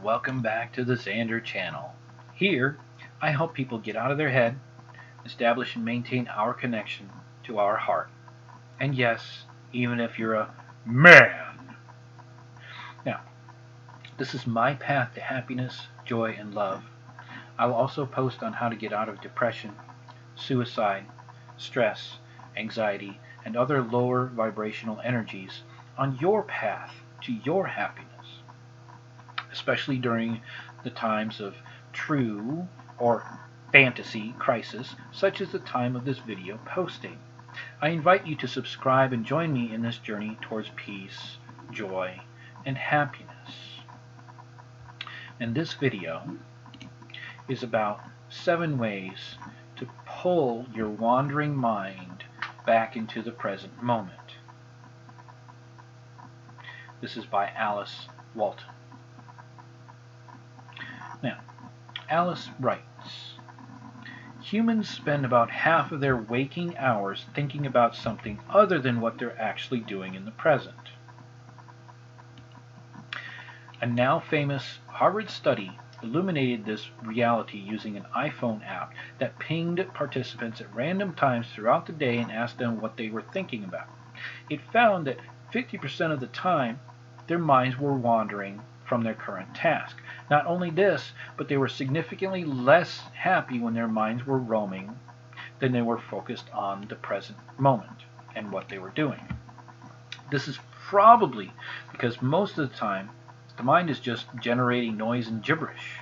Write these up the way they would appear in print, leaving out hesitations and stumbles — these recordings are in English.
Welcome back to the Zander channel. Here, I help people get out of their head, establish and maintain our connection to our heart. And yes, even if you're a man. Now, this is my path to happiness, joy, and love. I will also post on how to get out of depression, suicide, stress, anxiety, and other lower vibrational energies on your path to your happiness, especially during the times of true or fantasy crisis, such as the time of this video posting. I invite you to subscribe and join me in this journey towards peace, joy, and happiness. And this video is about 7 ways to pull your wandering mind back into the present moment. This is by Alice Walton. Now, Alice writes, humans spend about half of their waking hours thinking about something other than what they're actually doing in the present. A now famous Harvard study illuminated this reality using an iPhone app that pinged participants at random times throughout the day and asked them what they were thinking about. It found that 50% of the time, their minds were wandering from their current task. Not only this, but they were significantly less happy when their minds were roaming than they were focused on the present moment and what they were doing. This is probably because most of the time, the mind is just generating noise and gibberish.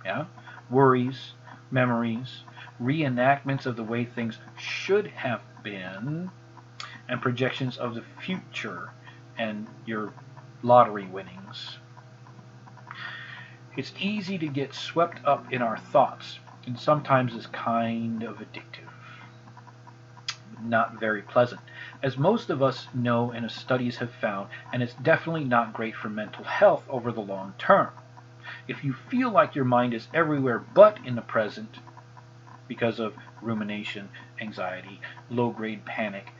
Yeah? Worries, memories, reenactments of the way things should have been, and projections of the future and your lottery winnings. It's easy to get swept up in our thoughts, and sometimes is kind of addictive. Not very pleasant, as most of us know and as studies have found, and it's definitely not great for mental health over the long term. If you feel like your mind is everywhere but in the present because of rumination, anxiety, low-grade panic,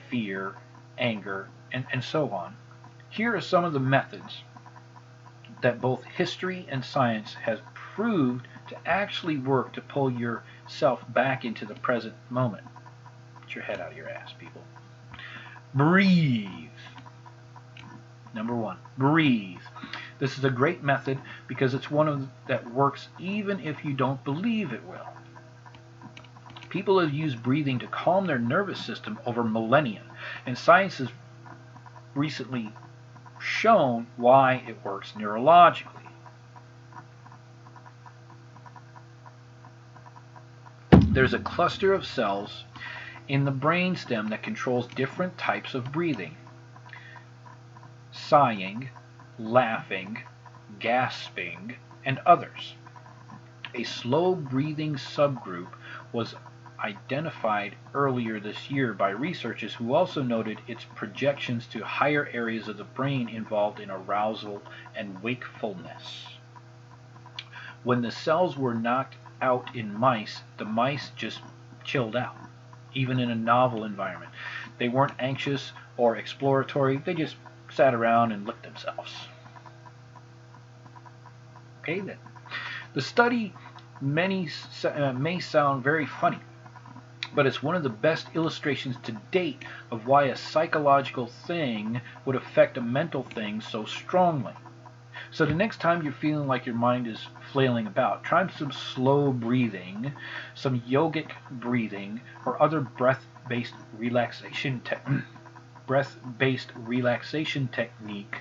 fear, anger, and so on, here are some of the methods that both history and science has proved to actually work to pull yourself back into the present moment. Get your head out of your ass, people. Breathe. Number 1, breathe. This is a great method because it's one that works even if you don't believe it will. People have used breathing to calm their nervous system over millennia, and science has recently shown why it works neurologically. There's a cluster of cells in the brainstem that controls different types of breathing: sighing, laughing, gasping, and others. A slow breathing subgroup was identified earlier this year by researchers who also noted its projections to higher areas of the brain involved in arousal and wakefulness. When the cells were knocked out in mice, the mice just chilled out, even in a novel environment. They weren't anxious or exploratory, they just sat around and licked themselves. Okay then. The study may sound very funny, but it's one of the best illustrations to date of why a psychological thing would affect a mental thing so strongly. So the next time you're feeling like your mind is flailing about, try some slow breathing, some yogic breathing, or other breath-based relaxation technique,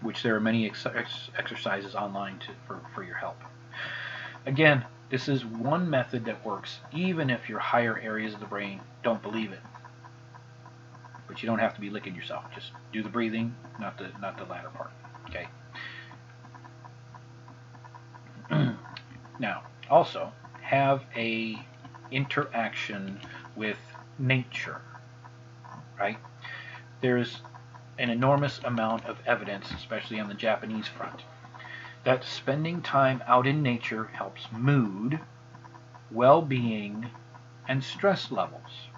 which there are many exercises online for your help. Again, this is one method that works even if your higher areas of the brain don't believe it. But you don't have to be licking yourself. Just do the breathing, not the latter part. Okay. Now, also have a interaction with nature. Right? There's an enormous amount of evidence, especially on the Japanese front, that spending time out in nature helps mood, well-being, and stress levels.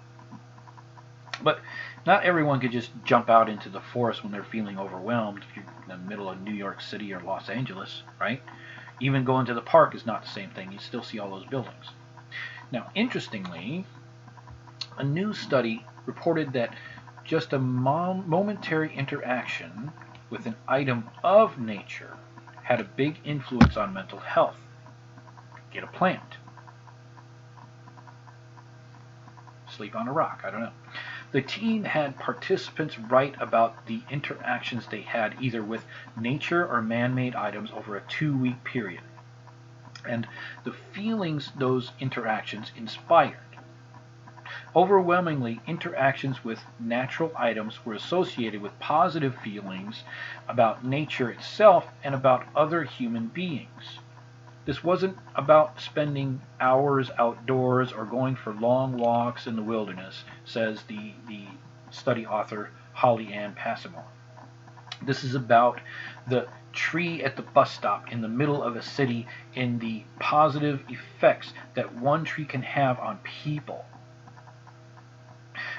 But not everyone could just jump out into the forest when they're feeling overwhelmed if you're in the middle of New York City or Los Angeles, right? Even going to the park is not the same thing. You still see all those buildings. Now, interestingly, a new study reported that just a momentary interaction with an item of nature had a big influence on mental health. Get a plant. Sleep on a rock, I don't know. The team had participants write about the interactions they had either with nature or man-made items over a 2-week period, and the feelings those interactions inspired. Overwhelmingly, interactions with natural items were associated with positive feelings about nature itself and about other human beings. This wasn't about spending hours outdoors or going for long walks in the wilderness, says the study author Holly Ann Passamore. This is about the tree at the bus stop in the middle of a city and the positive effects that one tree can have on people.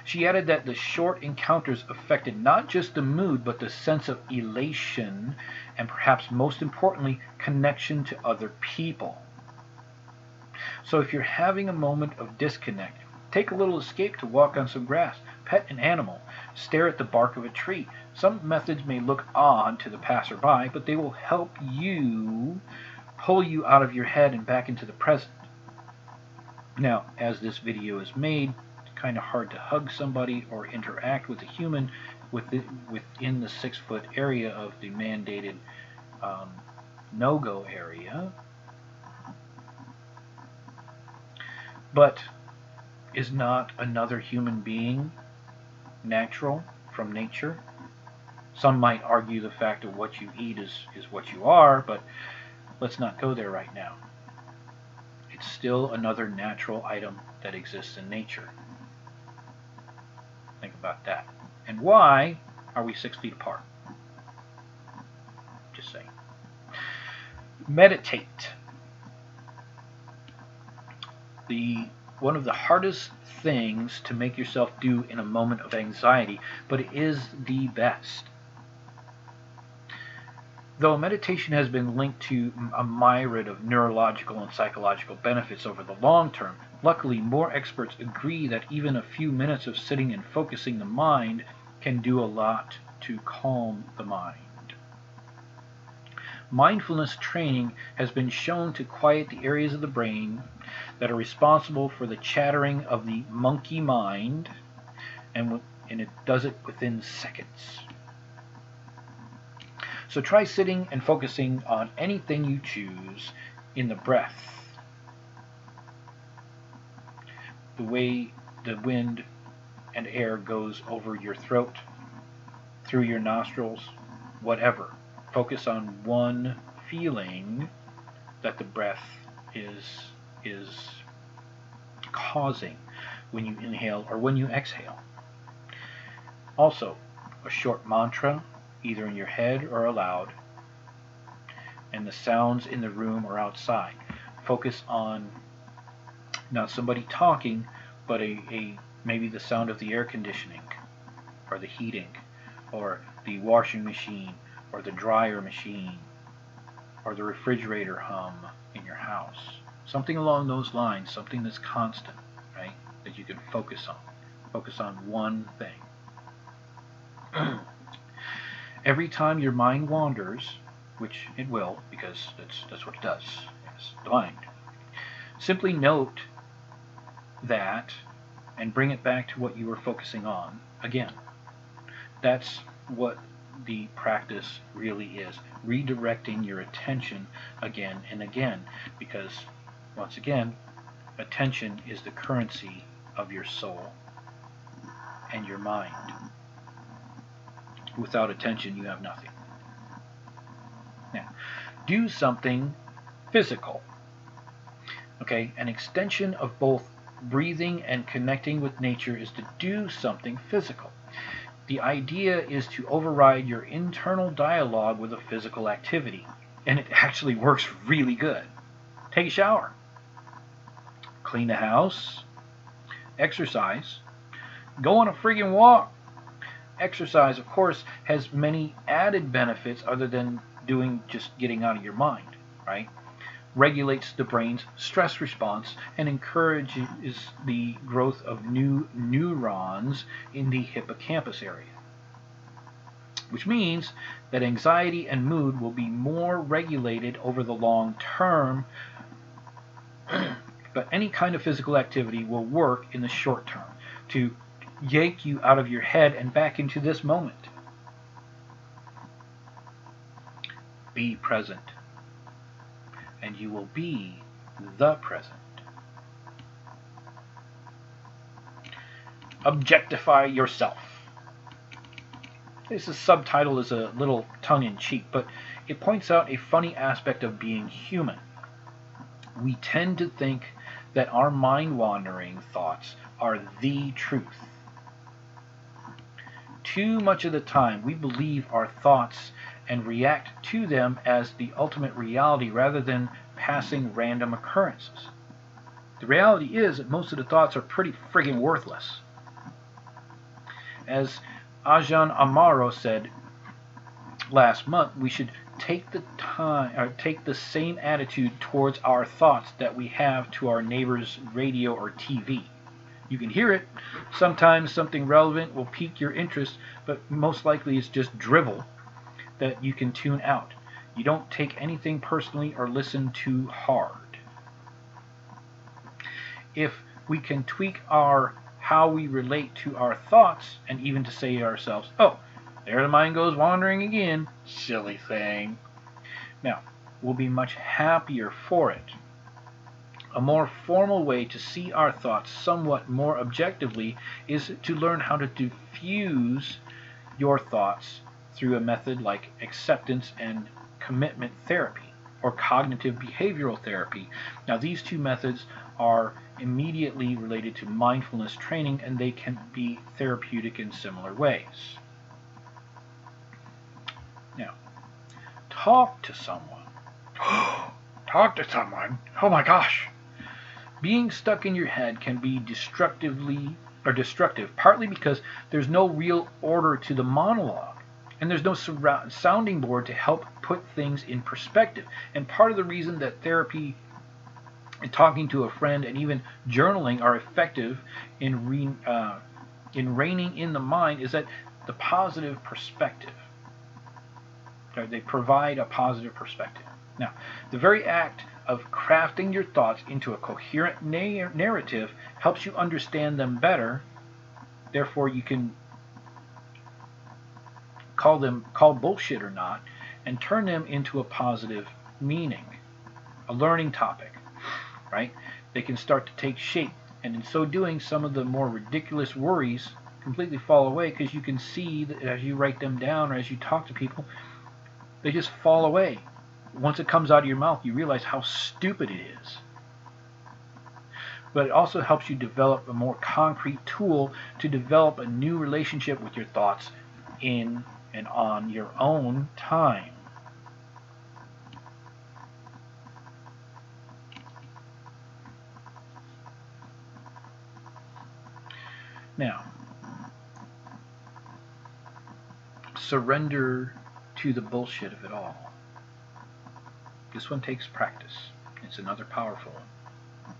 She added that the short encounters affected not just the mood, but the sense of elation and perhaps most importantly, connection to other people. So if you're having a moment of disconnect, take a little escape to walk on some grass, pet an animal, stare at the bark of a tree. Some methods may look odd to the passerby, but they will help you pull you out of your head and back into the present. Now, as this video is made, kind of hard to hug somebody or interact with a human within the 6-foot area of the mandated no-go area. But is not another human being natural from nature? Some might argue the fact of what you eat is what you are, but let's not go there right now. It's still another natural item that exists in nature. Think about that. And why are we 6 feet apart? Just saying. Meditate. One of the hardest things to make yourself do in a moment of anxiety, but it is the best. Though meditation has been linked to a myriad of neurological and psychological benefits over the long term, luckily more experts agree that even a few minutes of sitting and focusing the mind can do a lot to calm the mind. Mindfulness training has been shown to quiet the areas of the brain that are responsible for the chattering of the monkey mind, and it does it within seconds. So try sitting and focusing on anything you choose in the breath, the way the wind and air goes over your throat, through your nostrils, whatever. Focus on one feeling that the breath is causing when you inhale or when you exhale. Also, a short mantra, either in your head or aloud, and the sounds in the room or outside. Focus on not somebody talking, but maybe the sound of the air conditioning, or the heating, or the washing machine, or the dryer machine, or the refrigerator hum in your house. Something along those lines, something that's constant, right? That you can focus on. Focus on one thing. Every time your mind wanders, which it will, because that's what it does, it's the mind, simply note that and bring it back to what you were focusing on again. That's what the practice really is, redirecting your attention again and again, because once again, attention is the currency of your soul and your mind. Without attention, you have nothing. Now, do something physical. Okay, an extension of both breathing and connecting with nature is to do something physical. The idea is to override your internal dialogue with a physical activity, and it actually works really good. Take a shower, clean the house, exercise, Go on a friggin' walk. Exercise, of course, has many added benefits other than doing just getting out of your mind, right? Regulates the brain's stress response and encourages the growth of new neurons in the hippocampus area, which means that anxiety and mood will be more regulated over the long term, but any kind of physical activity will work in the short term to yank you out of your head and back into this moment. Be present, and you will be the present. Objectify yourself. This subtitle is a little tongue-in-cheek, but it points out a funny aspect of being human. We tend to think that our mind-wandering thoughts are the truth. Too much of the time, we believe our thoughts and react to them as the ultimate reality rather than passing random occurrences. The reality is that most of the thoughts are pretty friggin' worthless. As Ajahn Amaro said last month, we should take the same attitude towards our thoughts that we have to our neighbor's radio or TV. You can hear it. Sometimes something relevant will pique your interest, but most likely it's just drivel that you can tune out. You don't take anything personally or listen too hard. If we can tweak how we relate to our thoughts, and even to say to ourselves, oh, there the mind goes wandering again, silly thing. Now, we'll be much happier for it. A more formal way to see our thoughts somewhat more objectively is to learn how to diffuse your thoughts through a method like acceptance and commitment therapy or cognitive behavioral therapy. Now, these two methods are immediately related to mindfulness training, and they can be therapeutic in similar ways. Now, talk to someone. Talk to someone? Oh my gosh! Being stuck in your head can be destructive, partly because there's no real order to the monologue, and there's no sounding board to help put things in perspective. And part of the reason that therapy and talking to a friend and even journaling are effective in reining in the mind is that the positive perspective. They provide a positive perspective. Now, the very act of crafting your thoughts into a coherent narrative helps you understand them better. Therefore, you can call bullshit or not, and turn them into a positive meaning, a learning topic, right? They can start to take shape, and in so doing, some of the more ridiculous worries completely fall away, because you can see that as you write them down or as you talk to people, they just fall away. Once it comes out of your mouth, you realize how stupid it is. But it also helps you develop a more concrete tool to develop a new relationship with your thoughts in and on your own time. Now, surrender to the bullshit of it all. This one takes practice. It's another powerful one.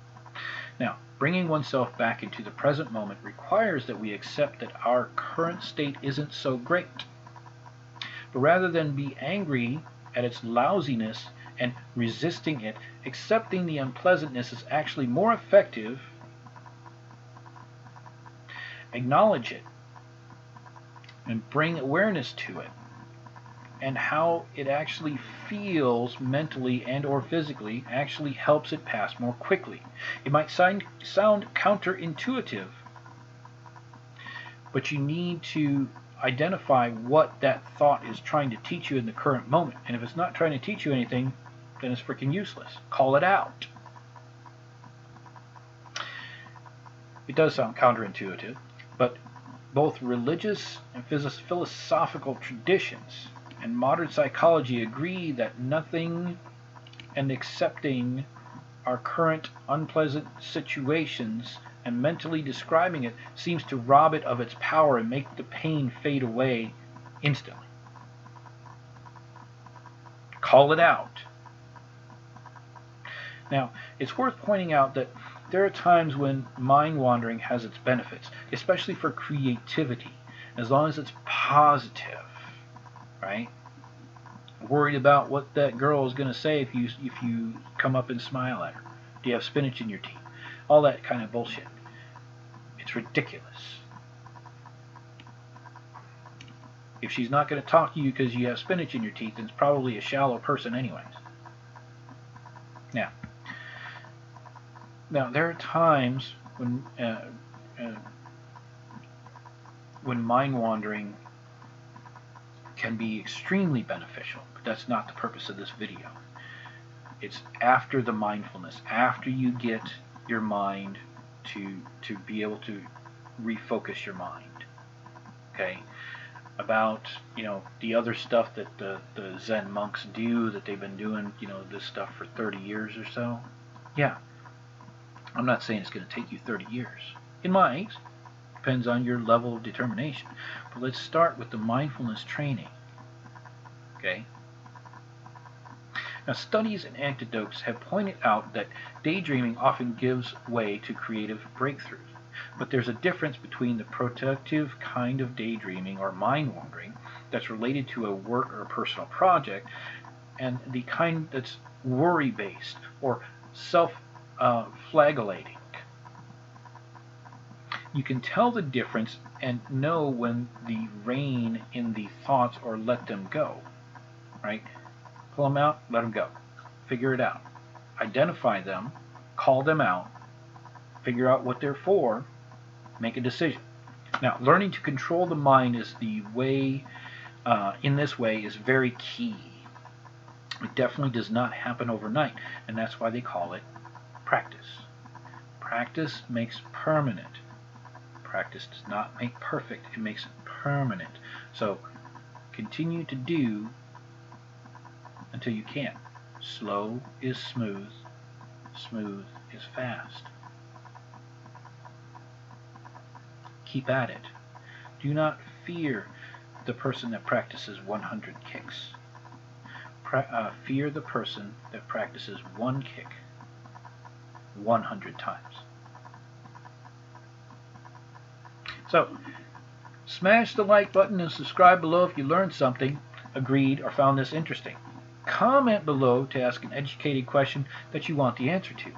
Now, bringing oneself back into the present moment requires that we accept that our current state isn't so great. But rather than be angry at its lousiness and resisting it, accepting the unpleasantness is actually more effective. Acknowledge it and bring awareness to it, and how it actually feels mentally and or physically actually helps it pass more quickly. It might sound counterintuitive, but you need to identify what that thought is trying to teach you in the current moment. And if it's not trying to teach you anything, then it's freaking useless. Call it out. It does sound counterintuitive, but both religious and philosophical traditions and modern psychology agree that nothing and accepting our current unpleasant situations and mentally describing it seems to rob it of its power and make the pain fade away instantly. Call it out. Now, it's worth pointing out that there are times when mind wandering has its benefits, especially for creativity, as long as it's positive, right? Worried about what that girl is going to say if you come up and smile at her. Do you have spinach in your teeth? All that kind of bullshit. It's ridiculous. If she's not going to talk to you because you have spinach in your teeth, then it's probably a shallow person anyways. Now there are times when mind wandering can be extremely beneficial, but that's not the purpose of this video. It's after the mindfulness, after you get your mind to be able to refocus your mind. Okay? About, the other stuff that the Zen monks do, that they've been doing, this stuff for 30 years or so. Yeah. I'm not saying it's going to take you 30 years. It might. Depends on your level of determination. But let's start with the mindfulness training. Okay? Now, studies and anecdotes have pointed out that daydreaming often gives way to creative breakthroughs. But there's a difference between the productive kind of daydreaming or mind wandering that's related to a work or a personal project and the kind that's worry-based or self-flagellating. You can tell the difference and know when the rein in the thoughts or let them go. Right? Pull them out, let them go. Figure it out. Identify them, call them out, figure out what they're for, make a decision. Now, learning to control the mind is the way, in this way, is very key. It definitely does not happen overnight, and that's why they call it practice. Practice makes permanent. Practice does not make perfect, it makes it permanent. So, continue to do until you can. Slow is smooth, smooth is fast. Keep at it. Do not fear the person that practices 100 kicks. Fear the person that practices one kick 100 times. So, smash the like button and subscribe below if you learned something, agreed, or found this interesting. Comment below to ask an educated question that you want the answer to.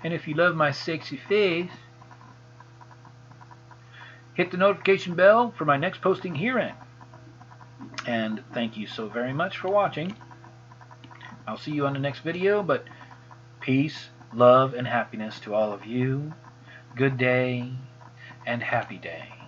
And if you love my sexy face, hit the notification bell for my next posting herein. And thank you so very much for watching. I'll see you on the next video, but peace, love, and happiness to all of you. Good day and happy day.